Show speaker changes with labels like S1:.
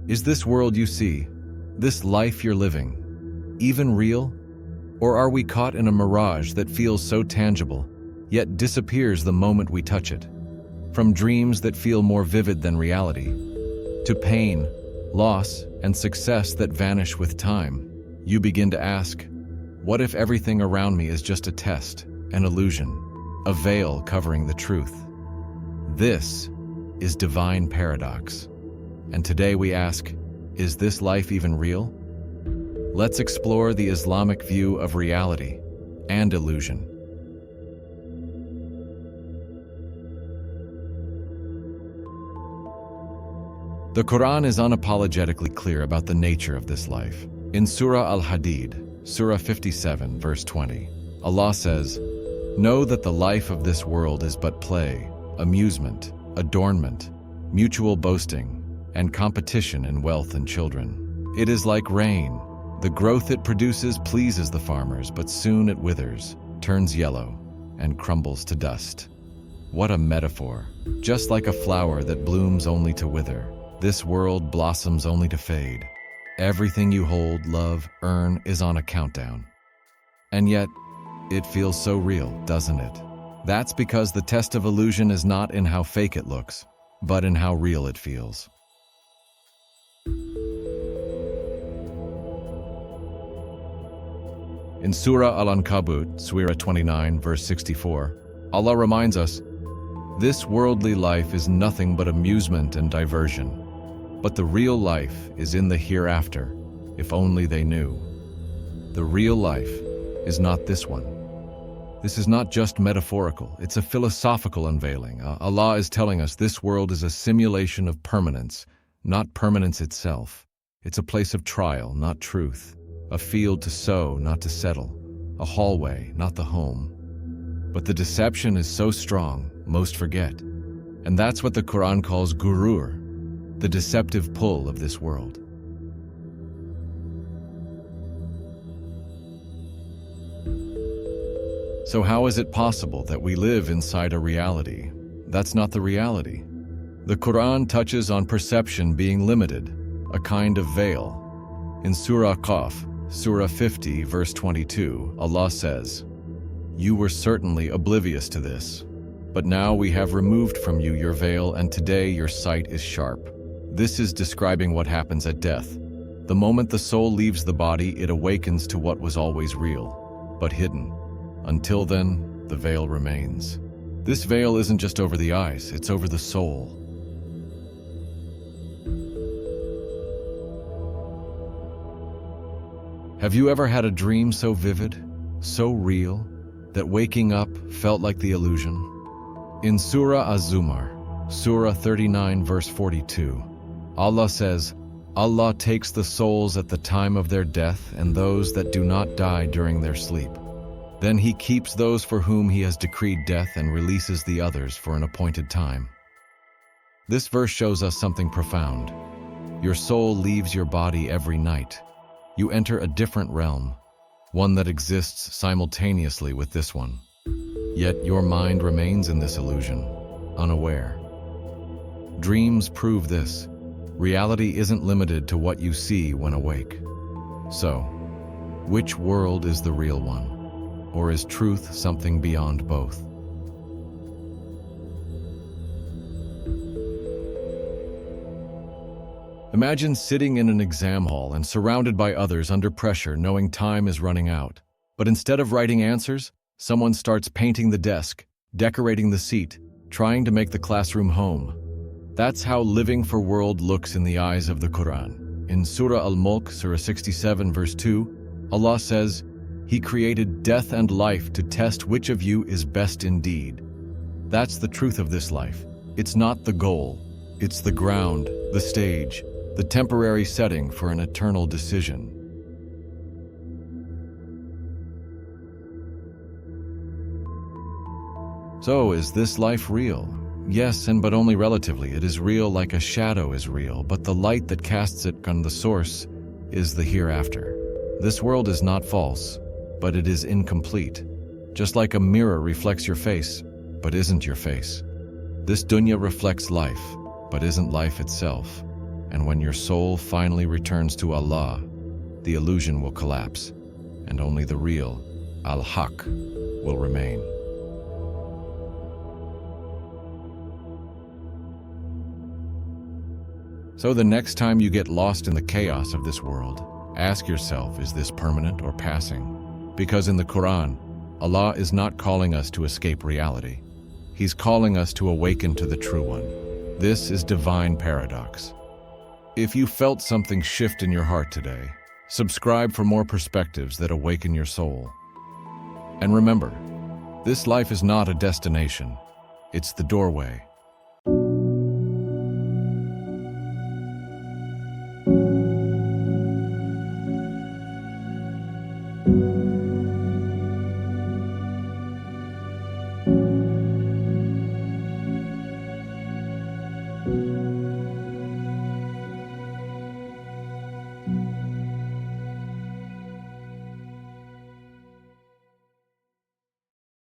S1: Is this world you see, this life you're living, even real? Or are we caught in a mirage that feels so tangible, yet disappears the moment we touch it? From dreams that feel more vivid than reality, to pain, loss, and success that vanish with time, you begin to ask, what if everything around me is just a test, an illusion, a veil covering the truth? This is divine paradox. And today we ask, is this life even real? Let's explore the Islamic view of reality and illusion. The Qur'an is unapologetically clear about the nature of this life. In Surah Al-Hadid, Surah 57, verse 20, Allah says, "Know that the life of this world is but play, amusement, adornment, mutual boasting, and competition in wealth and children. It is like rain. The growth it produces pleases the farmers, but soon it withers, turns yellow, and crumbles to dust." What a metaphor. Just like a flower that blooms only to wither, this world blossoms only to fade. Everything you hold, love, earn is on a countdown. And yet, it feels so real, doesn't it? That's because the test of illusion is not in how fake it looks, but in how real it feels. In Surah Al-Ankabut, Surah 29, verse 64, Allah reminds us, "This worldly life is nothing but amusement and diversion. But the real life is in the hereafter, if only they knew." The real life is not this one. This is not just metaphorical, it's a philosophical unveiling. Allah is telling us this world is a simulation of permanence, not permanence itself. It's a place of trial, not truth. A field to sow, not to settle. A hallway, not the home. But the deception is so strong, most forget. And that's what the Qur'an calls gurur, the deceptive pull of this world. So how is it possible that we live inside a reality that's not the reality? The Qur'an touches on perception being limited, a kind of veil. In Surah Qaf, Surah 50, verse 22, Allah says, "You were certainly oblivious to this, but now we have removed from you your veil, and today your sight is sharp." This is describing what happens at death. The moment the soul leaves the body, it awakens to what was always real, but hidden. Until then, the veil remains. This veil isn't just over the eyes, it's over the soul. Have you ever had a dream so vivid, so real, that waking up felt like the illusion? In Surah Az-Zumar, Surah 39, verse 42, Allah says, "Allah takes the souls at the time of their death and those that do not die during their sleep. Then He keeps those for whom He has decreed death and releases the others for an appointed time." This verse shows us something profound. Your soul leaves your body every night. You enter a different realm, one that exists simultaneously with this one. Yet your mind remains in this illusion, unaware. Dreams prove this. Reality isn't limited to what you see when awake. So, which world is the real one? Or is truth something beyond both? Imagine sitting in an exam hall and surrounded by others under pressure, knowing time is running out. But instead of writing answers, someone starts painting the desk, decorating the seat, trying to make the classroom home. That's how living for world looks in the eyes of the Qur'an. In Surah Al-Mulk, Surah 67, verse 2, Allah says, "He created death and life to test which of you is best indeed." That's the truth of this life. It's not the goal. It's the ground, the stage, the temporary setting for an eternal decision. So, is this life real? Yes, but only relatively. It is real like a shadow is real, but the light that casts it on the source is the hereafter. This world is not false, but it is incomplete. Just like a mirror reflects your face, but isn't your face. This dunya reflects life, but isn't life itself. And when your soul finally returns to Allah, the illusion will collapse, and only the real, al-haq, will remain. So the next time you get lost in the chaos of this world, ask yourself, is this permanent or passing? Because in the Qur'an, Allah is not calling us to escape reality. He's calling us to awaken to the true one. This is divine paradox. If you felt something shift in your heart today, subscribe for more perspectives that awaken your soul. And remember, this life is not a destination, it's the doorway.